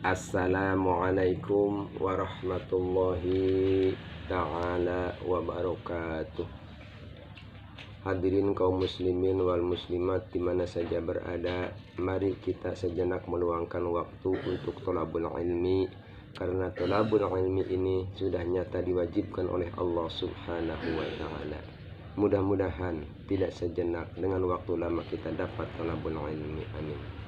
Assalamualaikum warahmatullahi ta'ala wabarakatuh. Hadirin kaum muslimin wal muslimat dimana saja berada, mari kita sejenak meluangkan waktu untuk thalabul ilmi, karena thalabul ilmi ini sudah nyata diwajibkan oleh Allah subhanahu wa ta'ala. Mudah-mudahan tidak sejenak, dengan waktu lama kita dapat thalabul ilmi, amin.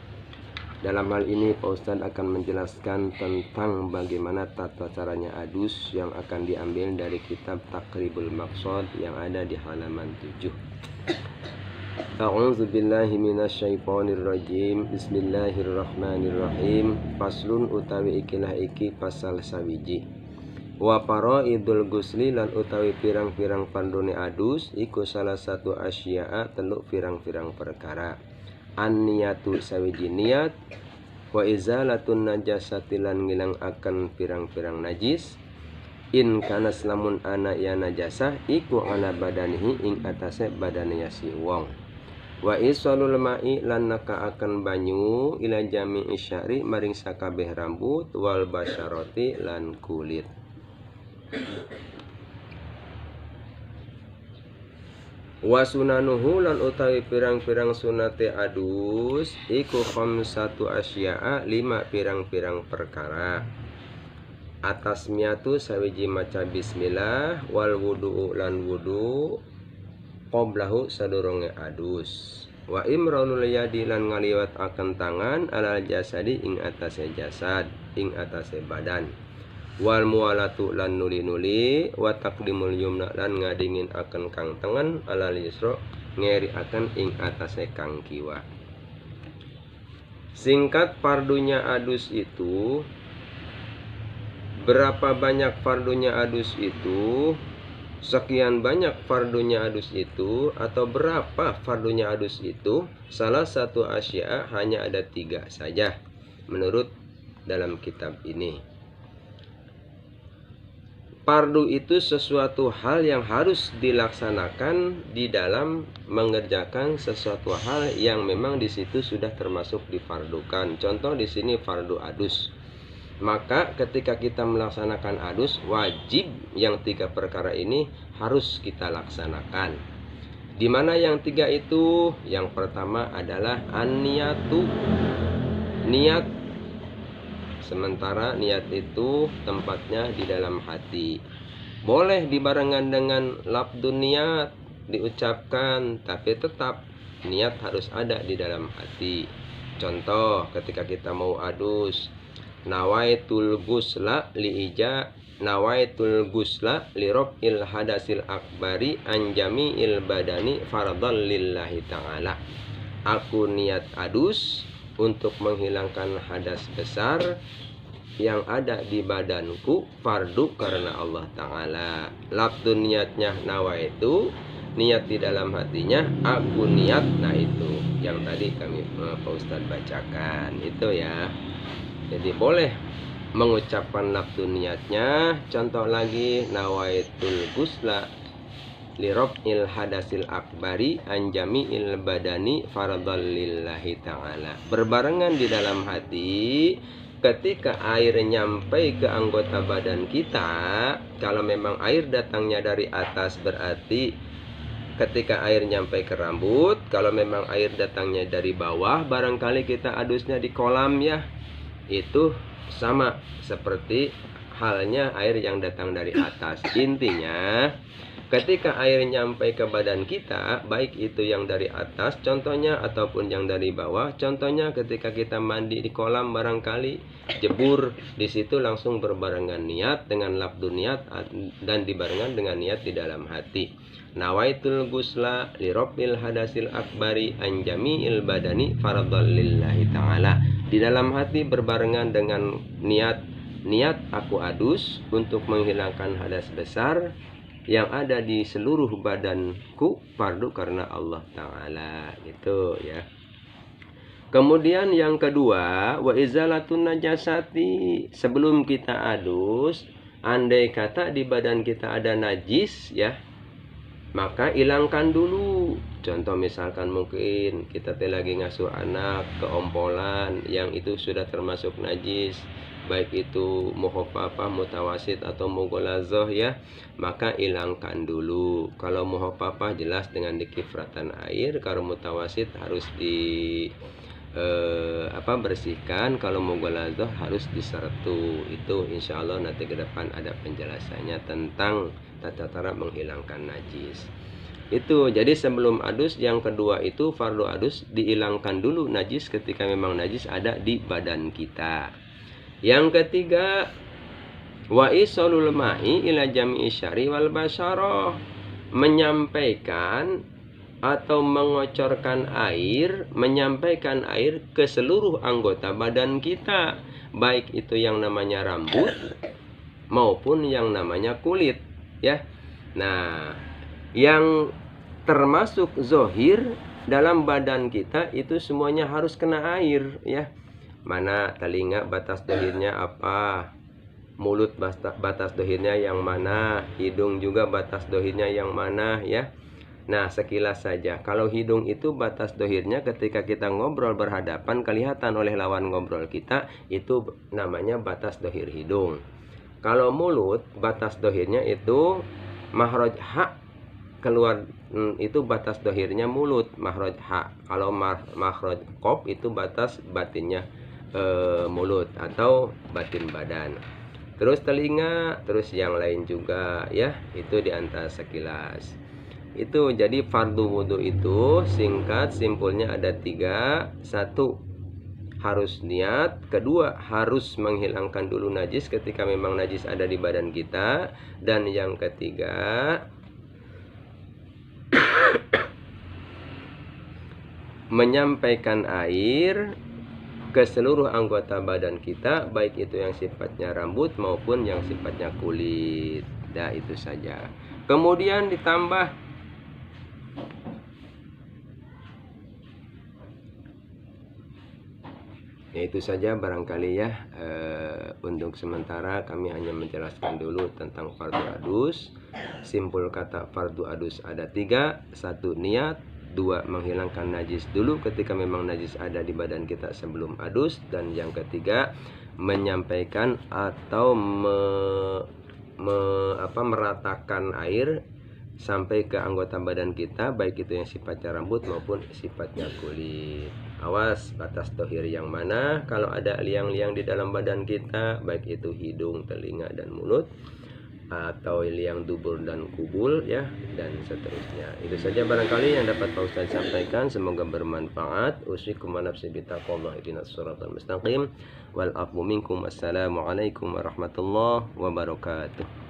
Dalam hal ini Pak Ustadz akan menjelaskan tentang bagaimana tata caranya adus yang akan diambil dari kitab Taqribul Maqsad yang ada di halaman 7. A'udzu billahi minasyaitonir rajim. Bismillahirrahmanirrahim. Faslun utawi ikilah iki pasal sawiji. Wa faraidul gusli lan utawi pirang-pirang fardune adus iku salah satu asya'a teluk pirang-pirang perkara. An-niyatu sawiji niat, wa izalatun najasati lan ngilang akan pirang-pirang najis, in kana lamun ana ya najasah iku ala badanihi ing atase badane si wong, wa isalul ma'i lan naka akan banyu ila jami'i syari maring sakabeh rambut, wal basyarati lan kulit. Wa sunanuhu lan utawi pirang-pirang sunate adus iku khamsatu asya'a 5 pirang-pirang perkara. Atas miatu sawiji maca bismillah, wal wudu'u lan wudu qoblahu sadurunge adus, wa imranul yadi lan ngaliwat akan tangan alal jasadi ing atase jasad, ing atase badan, wal muwalatu lan nuli-nuli, wa taqdimul yumna lan ngadingin akan kang tengen alal yusra ngeri akan ing atase kang kiwa. Singkat fardunya adus itu, berapa banyak fardunya adus itu, sekian banyak fardunya adus itu, atau berapa fardunya adus itu, salah satu asya hanya ada 3 saja menurut dalam kitab ini. Fardu itu sesuatu hal yang harus dilaksanakan di dalam mengerjakan sesuatu hal yang memang di situ sudah termasuk difardukan. Contoh di sini fardu adus. Maka ketika kita melaksanakan adus, wajib yang 3 perkara ini harus kita laksanakan. Di mana yang 3 itu? Yang pertama adalah an-niyatu, niat. Sementara niat itu tempatnya di dalam hati. Boleh dibarengan dengan lafdun niat, diucapkan, tapi tetap niat harus ada di dalam hati. Contoh ketika kita mau adus, nawaitul gusla liija, nawaitul gusla liraf'il hadasil akbari anjami il badani fardhan lillahi ta'ala. Aku niat adus untuk menghilangkan hadas besar yang ada di badanku, fardu karena Allah Ta'ala. Lafdun niatnya nawaitu, niat di dalam hatinya aku niat. Nah itu yang tadi kami Pak Ustadz bacakan itu ya. Jadi boleh mengucapkan lafdun niatnya. Contoh lagi, nawaitul gusla liraf'il hadasil akbari anjami'il badani fardhan lillahi ta'ala. Berbarengan di dalam hati ketika air nyampai ke anggota badan kita. Kalau memang air datangnya dari atas berarti ketika air nyampai ke rambut. Kalau memang air datangnya dari bawah, barangkali kita adusnya di kolam ya, itu sama seperti halnya air yang datang dari atas. Intinya ketika air nyampai ke badan kita, baik itu yang dari atas contohnya ataupun yang dari bawah, contohnya ketika kita mandi di kolam barangkali jebur, di situ langsung berbarengan niat dengan lafdun niat dan dibarengan dengan niat di dalam hati. Nawaitul gusla liraf'il hadasil akbari anjami'il badani fardhan lillahi ta'ala. Di dalam hati berbarengan dengan niat aku adus untuk menghilangkan hadas besar yang ada di seluruh badanku, fardu karena Allah Ta'ala, gitu ya. Kemudian yang kedua, wa izalatun najasati. Sebelum kita adus, andai kata di badan kita ada najis ya, maka hilangkan dulu. Contoh misalkan mungkin kita lagi ngasuh anak keompolan yang itu sudah termasuk najis, baik itu mukhafafah, mutawasit atau mughalazah ya, maka hilangkan dulu. Kalau mukhafafah jelas dengan dikifratan air, kalau mutawasit harus bersihkan, kalau mughalazah harus disertu. Itu insya Allah nanti ke depan ada penjelasannya tentang tata cara menghilangkan najis. Itu jadi sebelum adus yang kedua itu fardu adus, dihilangkan dulu najis ketika memang najis ada di badan kita. Yang ketiga, wa isolul ma'i ila jami'i syari wal basyarah, menyampaikan atau mengocorkan air, menyampaikan air ke seluruh anggota badan kita, baik itu yang namanya rambut maupun yang namanya kulit ya. Nah, yang termasuk zohir dalam badan kita itu semuanya harus kena air ya. Mana telinga batas dohirnya apa, mulut batas dohirnya yang mana, hidung juga batas dohirnya yang mana ya. Nah, sekilas saja, kalau hidung itu batas dohirnya ketika kita ngobrol berhadapan kelihatan oleh lawan ngobrol kita, itu namanya batas dohir hidung. Kalau mulut batas dohirnya itu makhraj ha, keluar itu batas dohirnya mulut, makhraj ha. Kalau makhraj qaf itu batas batinnya mulut atau batin badan. Terus telinga, terus yang lain juga ya, itu diantara sekilas. Itu jadi fardu wudhu itu singkat simpulnya ada 3. 1, harus niat. Kedua, harus menghilangkan dulu najis ketika memang najis ada di badan kita. Dan yang ketiga, menyampaikan air ke seluruh anggota badan kita, baik itu yang sifatnya rambut maupun yang sifatnya kulit. Nah, itu saja. Kemudian ditambah ya, itu saja barangkali ya. Untuk sementara kami hanya menjelaskan dulu tentang fardu adus. Simpul kata fardu adus ada 3. 1, niat. 2, menghilangkan najis dulu ketika memang najis ada di badan kita sebelum adus. Dan yang ketiga, menyampaikan atau meratakan air sampai ke anggota badan kita, baik itu yang sifatnya rambut maupun sifatnya kulit. Awas batas dohir yang mana, kalau ada liang-liang di dalam badan kita, baik itu hidung, telinga, dan mulut, atau liang dubur dan kubul ya, dan seterusnya. Itu saja barangkali yang dapat Pak Ustaz sampaikan, semoga bermanfaat. Usikum wa nafsi bitaqwallah ihdinas siratal mustaqim wal afwu minkum. Assalamualaikum warahmatullahi wabarakatuh.